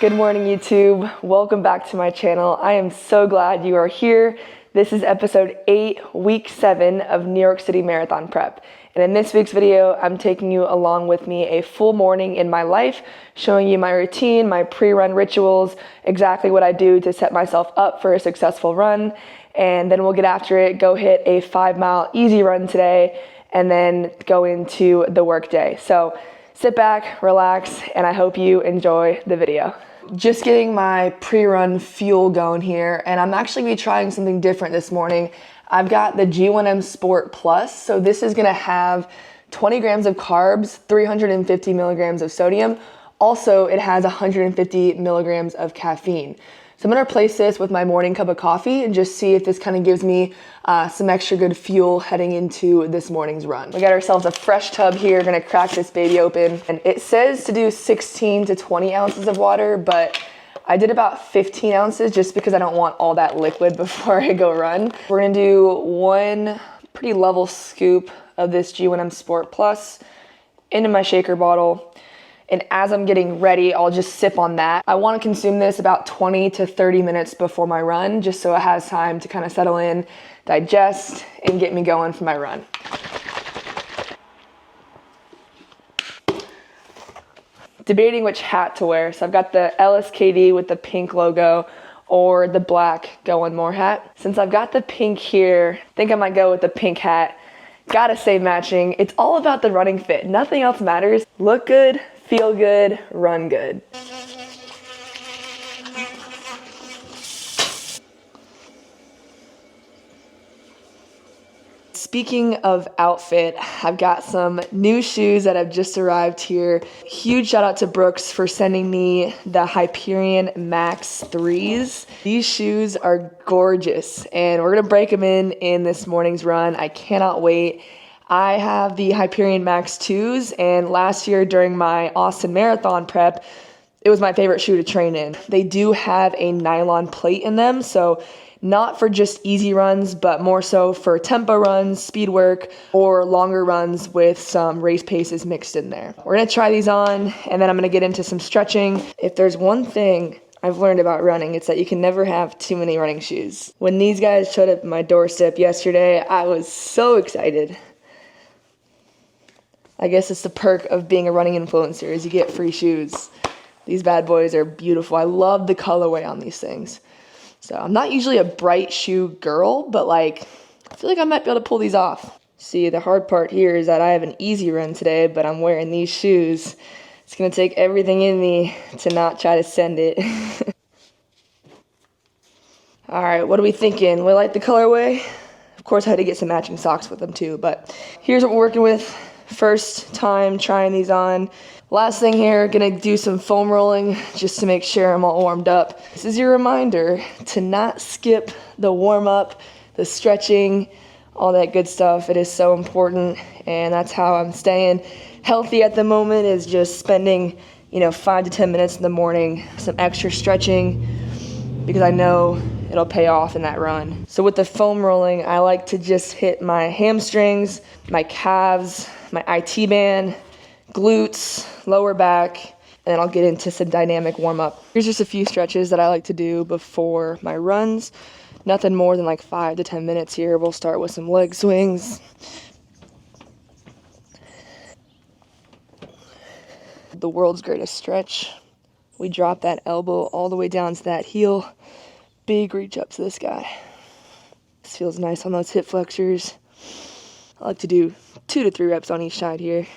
Good morning, YouTube. Welcome back to my channel. I am so glad you are here. This is episode 8, week 7 of New York City Marathon prep. And in this week's video, I'm taking you along with me a full morning in my life, showing you my routine, my pre-run rituals, exactly what I do to set myself up for a successful run. And then we'll get after it, go hit a 5-mile easy run today, and then go into the work day. So sit back, relax, and I hope you enjoy the video. Just getting my pre-run fuel going here, and I'm actually gonna be trying something different this morning. I've got the G1M Sport Plus, so this is gonna have 20 grams of carbs, 350 milligrams of sodium. Also, it has 150 milligrams of caffeine. So I'm gonna replace this with my morning cup of coffee and just see if this kind of gives me some extra good fuel heading into this morning's run. We got ourselves a fresh tub here, gonna crack this baby open. And it says to do 16 to 20 ounces of water, but I did about 15 ounces just because I don't want all that liquid before I go run. We're gonna do one pretty level scoop of this G1M Sport Plus into my shaker bottle. And as I'm getting ready, I'll just sip on that. I want to consume this about 20 to 30 minutes before my run, just so it has time to kind of settle in, digest, and get me going for my run. Debating which hat to wear. So I've got the LSKD with the pink logo or the black Go One More hat. Since I've got the pink here, I think I might go with the pink hat. Gotta stay matching. It's all about the running fit. Nothing else matters. Look good, feel good, run good. Speaking of outfit, I've got some new shoes that have just arrived here. Huge shout out to Brooks for sending me the Hyperion Max 3s. These shoes are gorgeous, and we're gonna break them in this morning's run. I cannot wait. I have the Hyperion Max 2s, and last year during my Austin Marathon prep, it was my favorite shoe to train in. They do have a nylon plate in them, so not for just easy runs, but more so for tempo runs, speed work, or longer runs with some race paces mixed in there. We're gonna try these on, and then I'm gonna get into some stretching. If there's one thing I've learned about running, it's that you can never have too many running shoes. When these guys showed up at my doorstep yesterday, I was so excited. I guess it's the perk of being a running influencer, is you get free shoes. These bad boys are beautiful. I love the colorway on these things. So I'm not usually a bright shoe girl, but I feel like I might be able to pull these off. See, the hard part here is that I have an easy run today, but I'm wearing these shoes. It's gonna take everything in me to not try to send it. All right, what are we thinking? We like the colorway? Of course, I had to get some matching socks with them too, but here's what we're working with. First time trying these on. Last thing here, gonna do some foam rolling just to make sure I'm all warmed up. This is your reminder to not skip the warm up, the stretching, all that good stuff. It is so important, and that's how I'm staying healthy at the moment, is just spending 5 to 10 minutes in the morning, some extra stretching, because I know it'll pay off in that run. So with the foam rolling, I like to just hit my hamstrings, my calves, my IT band, glutes, lower back, and then I'll get into some dynamic warm-up. Here's just a few stretches that I like to do before my runs. Nothing more than 5 to 10 minutes here. We'll start with some leg swings. The world's greatest stretch. We drop that elbow all the way down to that heel. Big reach up to the sky. This feels nice on those hip flexors. I like to do 2 to 3 reps on each side here.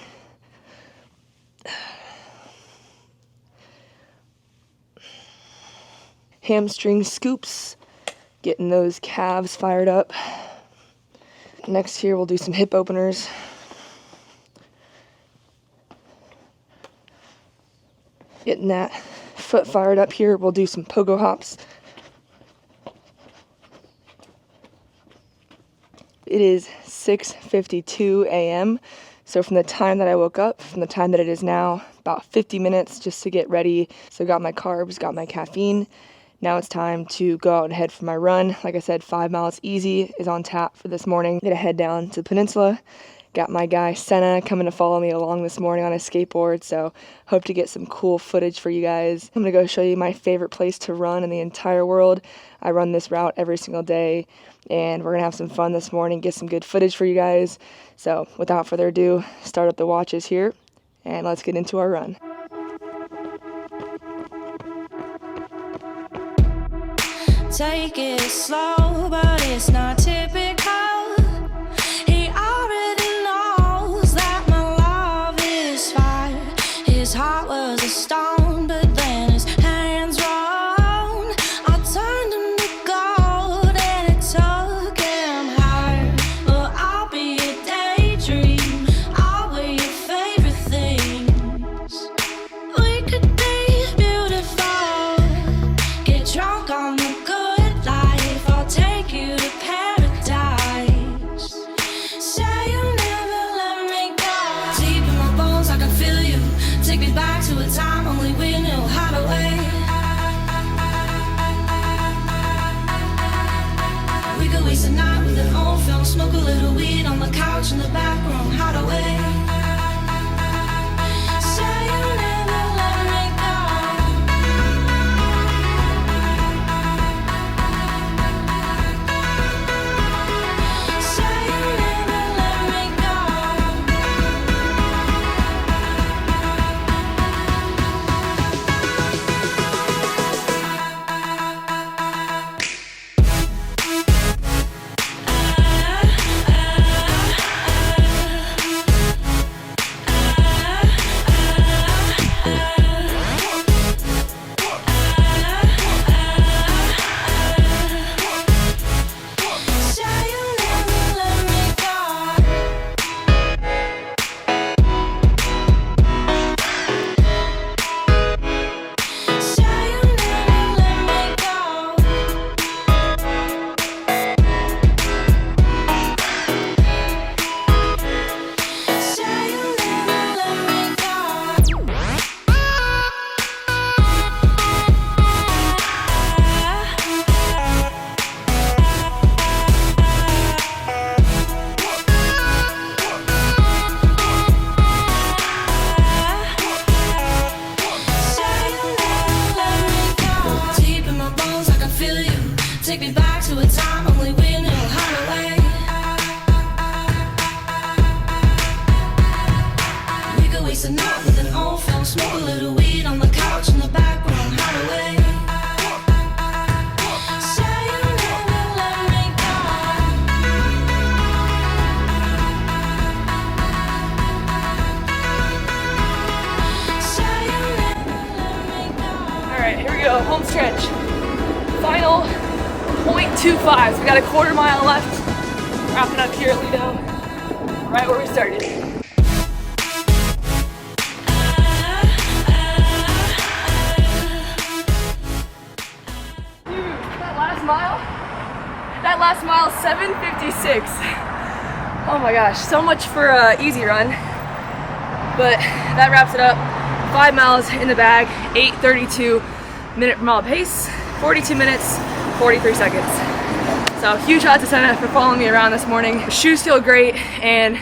Hamstring scoops, getting those calves fired up. Next here, we'll do some hip openers. Getting that foot fired up here, we'll do some pogo hops. It is 6:52 a.m. So from the time that I woke up, from the time that it is now, about 50 minutes just to get ready. So got my carbs, got my caffeine. Now it's time to go out and head for my run. Like I said, 5 miles easy is on tap for this morning. I'm gonna head down to the peninsula, Got my guy Senna coming to follow me along this morning on his skateboard, so hope to get some cool footage for you guys. I'm gonna go show you my favorite place to run in the entire world. I run this route every single day, and we're gonna have some fun this morning, get some good footage for you guys. So without further ado, start up the watches here, and let's get into our run. Take it slow, but it's not typical. He already knows that my love is fire. His heart was a stone, but then his hands rolled. I turned him to gold and it took him higher. Well, I'll be a daydream. I'll wear your favorite things. We could be beautiful. Get drunk on the good life. I'll take you to paradise. Say you'll never let me go. Deep in my bones, I can feel you. Take me back to a time only we knew how to wait. We could waste a night with an old film, smoke a little weed on the couch in the back room. How to wait. Say you'll never let me go. Say you'll never let me go. Say you'll never let me go. Say you'll never let me go. Say you'll never let me go. Say you'll never let me go. Deep in my bones, I can feel you. Take me back to a time only we knew how to wait. We could waste a night with an old film, smoke a little weed on the couch in the back room. How to wait. Say you'll never let me go. Say you'll never let me go. All right, here we go, home stretch. Final 0.25, so we got a quarter mile left. Wrapping up here at Lido, right where we started. That last mile, 7:56. Oh my gosh, so much for easy run. But that wraps it up. 5 miles in the bag, 8:32 minute per mile pace, 42 minutes, 43 seconds. So huge shout out to Senna for following me around this morning. The shoes feel great, and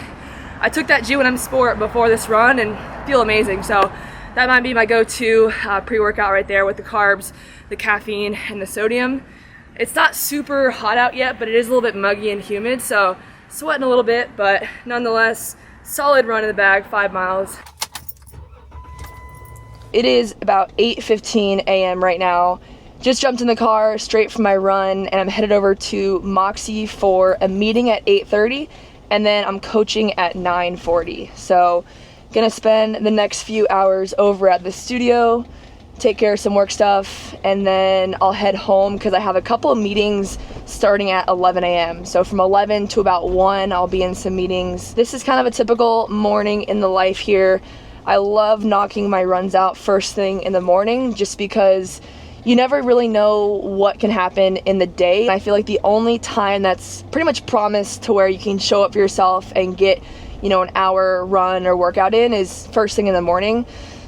I took that G1M Sport before this run and feel amazing. So that might be my go-to pre-workout right there with the carbs, the caffeine, and the sodium. It's not super hot out yet, but it is a little bit muggy and humid, so sweating a little bit, but nonetheless, solid run in the bag, 5 miles. It is about 8:15 a.m. right now. Just jumped in the car straight from my run, and I'm headed over to Moxie for a meeting at 8:30, and then I'm coaching at 9:40. So gonna spend the next few hours over at the studio, take care of some work stuff, and then I'll head home because I have a couple of meetings starting at 11 a.m. So from 11 to about 1, I'll be in some meetings. This is kind of a typical morning in the life here. I love knocking my runs out first thing in the morning just because you never really know what can happen in the day. I feel like the only time that's pretty much promised to where you can show up for yourself and get, you know, an hour run or workout in is first thing in the morning.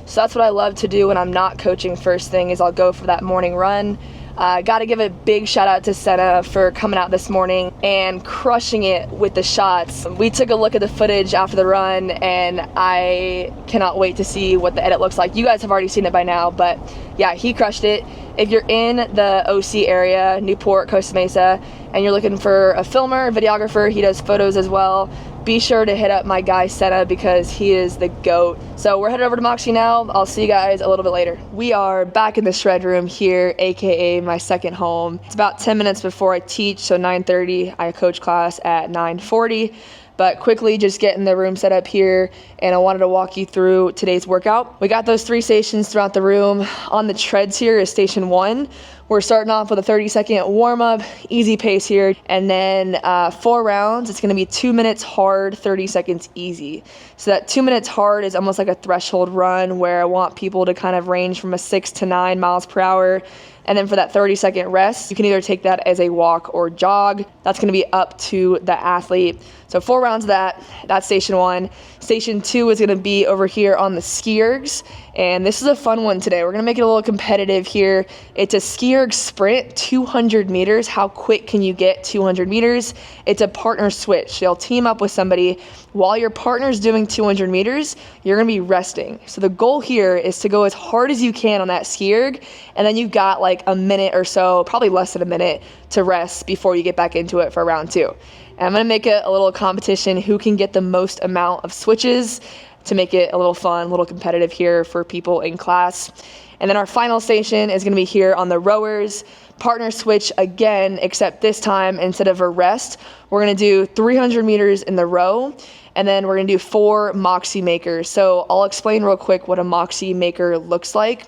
So that's what I love to do when I'm not coaching first thing, is I'll go for that morning run. Got to give a big shout out to Senna for coming out this morning and crushing it with the shots. We took a look at the footage after the run, and I cannot wait to see what the edit looks like. You guys have already seen it by now, but yeah, he crushed it. If you're in the OC area, Newport, Costa Mesa, and you're looking for a filmer, videographer, he does photos as well, be sure to hit up my guy Senna because he is the GOAT. So we're headed over to Moxie now. I'll see you guys a little bit later. We are back in the shred room here, AKA my second home. It's about 10 minutes before I teach, so 9:30. I coach class at 9:40. But quickly just getting the room set up here, and I wanted to walk you through today's workout. We got those 3 stations throughout the room. On the treads here is station 1. We're starting off with a 30-second warm-up, easy pace here, and then 4 rounds. It's gonna be 2 minutes hard, 30 seconds easy. So that 2 minutes hard is almost like a threshold run where I want people to kind of range from a 6 to 9 miles per hour. And then for that 30-second rest, you can either take that as a walk or jog. That's gonna be up to the athlete. So 4 rounds of that, that's station 1. Station 2 is gonna be over here on the ski ergs. And this is a fun one today. We're gonna make it a little competitive here. It's a ski erg sprint, 200 meters. How quick can you get 200 meters? It's a partner switch. You'll team up with somebody. While your partner's doing 200 meters, you're gonna be resting. So the goal here is to go as hard as you can on that ski erg, and then you've got like a minute or so, probably less than a minute, to rest before you get back into it for round 2. And I'm gonna make it a little competition, who can get the most amount of switches, to make it a little fun, a little competitive here for people in class. And then our final station is gonna be here on the rowers. Partner switch again, except this time, instead of a rest, we're gonna do 300 meters in the row, and then we're gonna do 4 Moxie makers. So I'll explain real quick what a Moxie maker looks like.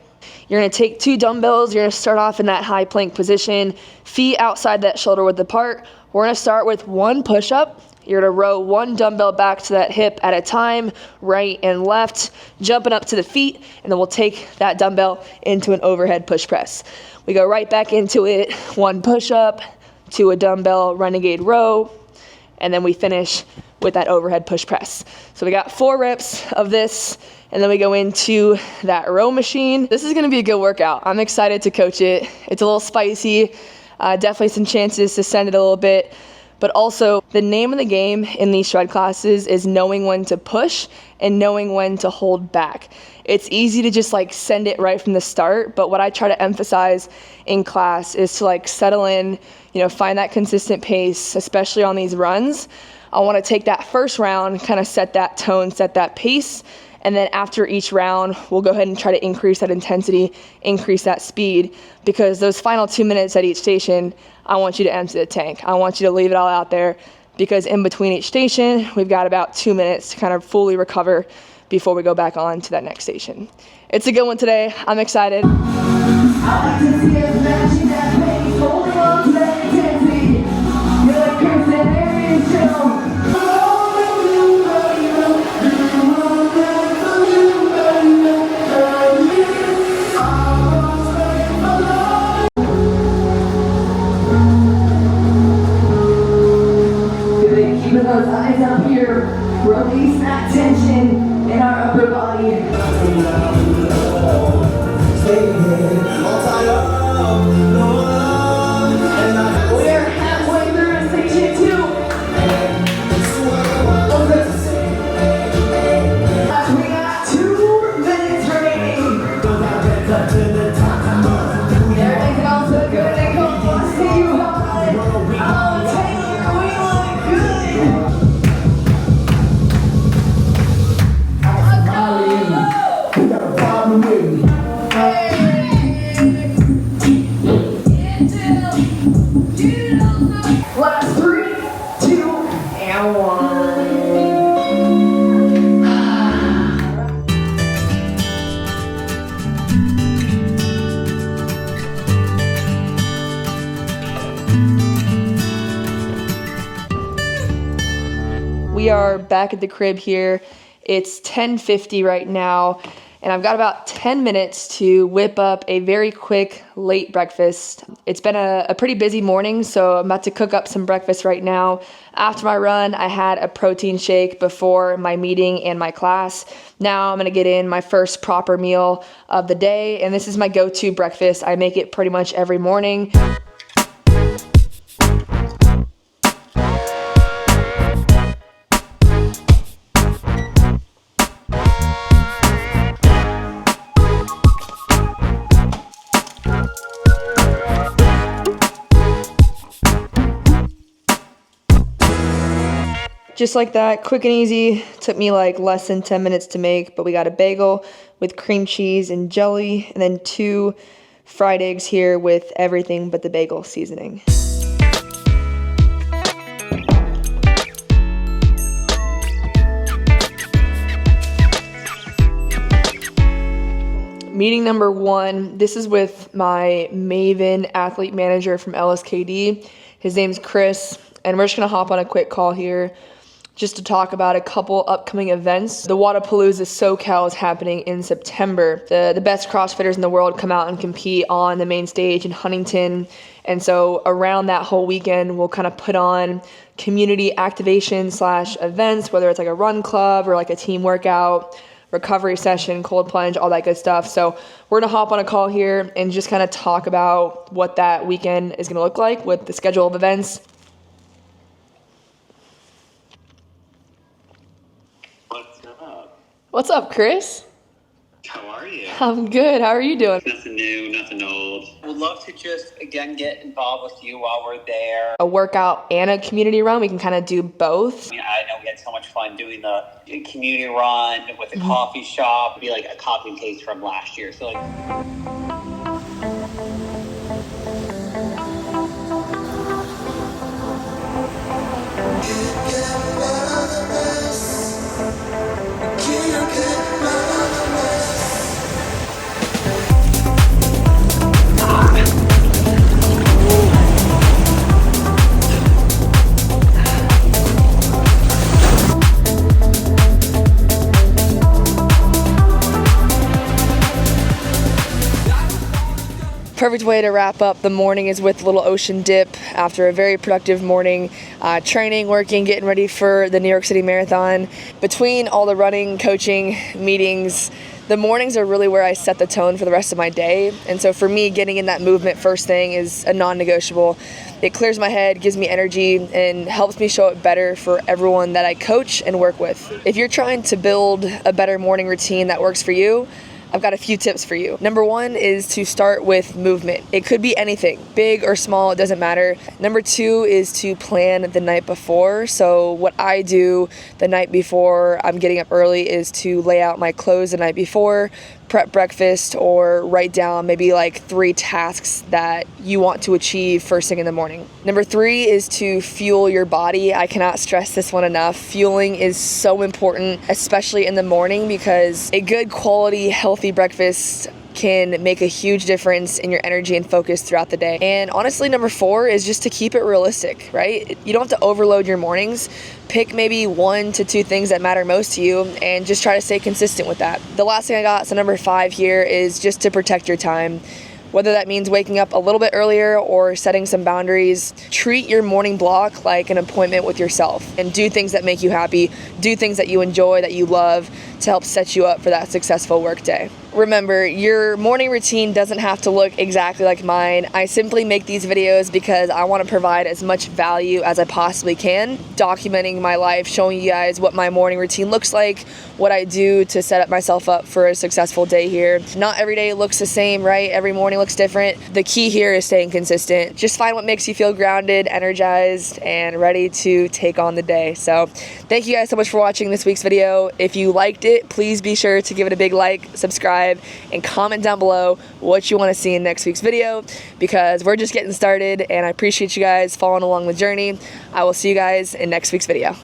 You're gonna take 2 dumbbells, you're gonna start off in that high plank position, feet outside that shoulder width apart. We're gonna start with 1 push-up. You're gonna row 1 dumbbell back to that hip at a time, right and left, jumping up to the feet, and then we'll take that dumbbell into an overhead push press. We go right back into it, 1 push-up, to a dumbbell renegade row, and then we finish with that overhead push press. So we got 4 reps of this, and then we go into that row machine. This is gonna be a good workout. I'm excited to coach it. It's a little spicy, definitely some chances to send it a little bit, but also the name of the game in these shred classes is knowing when to push and knowing when to hold back. It's easy to just like send it right from the start, but what I try to emphasize in class is to like settle in, find that consistent pace, especially on these runs. I wanna take that first round, kind of set that tone, set that pace, and then after each round, we'll go ahead and try to increase that intensity, increase that speed, because those final 2 minutes at each station, I want you to empty the tank. I want you to leave it all out there, because in between each station, we've got about 2 minutes to kind of fully recover before we go back on to that next station. It's a good one today. I'm excited. I like to see us matching that pace, holding on to that intensity. You're like Kirsten Arian show. Keeping those eyes up here, release that tension in our upper body. We're halfway through station 2. We got 2 minutes remaining. Everything's all so good and cool. I see you hard. Oh, Taylor, we look good. Last 3, 2, and 1. We are back at the crib here. It's 10:50 right now, and I've got about 10 minutes to whip up a very quick late breakfast. It's been a pretty busy morning, so I'm about to cook up some breakfast right now. After my run, I had a protein shake before my meeting and my class. Now I'm gonna get in my first proper meal of the day, and this is my go-to breakfast. I make it pretty much every morning. Just like that, quick and easy. Took me like less than 10 minutes to make, but we got a bagel with cream cheese and jelly, and then 2 fried eggs here with everything but the bagel seasoning. Meeting number 1, this is with my Maven athlete manager from LSKD. His name's Chris, and we're just gonna hop on a quick call here just to talk about a couple upcoming events. The Wodapalooza SoCal is happening in September. The best CrossFitters in the world come out and compete on the main stage in Huntington. And so around that whole weekend, we'll kind of put on community activation / events, whether it's like a run club or like a team workout, recovery session, cold plunge, all that good stuff. So we're gonna hop on a call here and just kind of talk about what that weekend is gonna look like with the schedule of events. What's up, Chris? How are you? I'm good. How are you doing? Nothing new, nothing old. Would love to just, again, get involved with you while we're there. A workout and a community run. We can kind of do both. I mean, I know we had so much fun doing the community run with the coffee shop. It'd be like a copy and paste from last year. So like... Perfect way to wrap up the morning is with a little ocean dip after a very productive morning, training, working, getting ready for the New York City Marathon. Between all the running, coaching, meetings, the mornings are really where I set the tone for the rest of my day. And so for me, getting in that movement first thing is a non-negotiable. It clears my head, gives me energy, and helps me show up better for everyone that I coach and work with. If you're trying to build a better morning routine that works for you, I've got a few tips for you. Number 1 is to start with movement. It could be anything, big or small, it doesn't matter. Number 2 is to plan the night before. So what I do the night before I'm getting up early is to lay out my clothes the night before, prep breakfast, or write down maybe like 3 tasks that you want to achieve first thing in the morning. Number 3 is to fuel your body. I cannot stress this one enough. Fueling is so important, especially in the morning, because a good quality, healthy breakfast can make a huge difference in your energy and focus throughout the day. And honestly, number 4 is just to keep it realistic, right? You don't have to overload your mornings. Pick maybe 1 to 2 things that matter most to you and just try to stay consistent with that. The last thing I got, so number 5 here, is just to protect your time. Whether that means waking up a little bit earlier or setting some boundaries, treat your morning block like an appointment with yourself and do things that make you happy, do things that you enjoy, that you love, to help set you up for that successful work day. Remember, your morning routine doesn't have to look exactly like mine. I simply make these videos because I want to provide as much value as I possibly can, documenting my life, showing you guys what my morning routine looks like, what I do to set up myself up for a successful day here. Not every day looks the same, right? Every morning looks different. The key here is staying consistent. Just find what makes you feel grounded, energized, and ready to take on the day. So thank you guys so much for watching this week's video. If you liked it, please be sure to give it a big like, subscribe, and comment down below what you want to see in next week's video, because we're just getting started and I appreciate you guys following along the journey. I will see you guys in next week's video.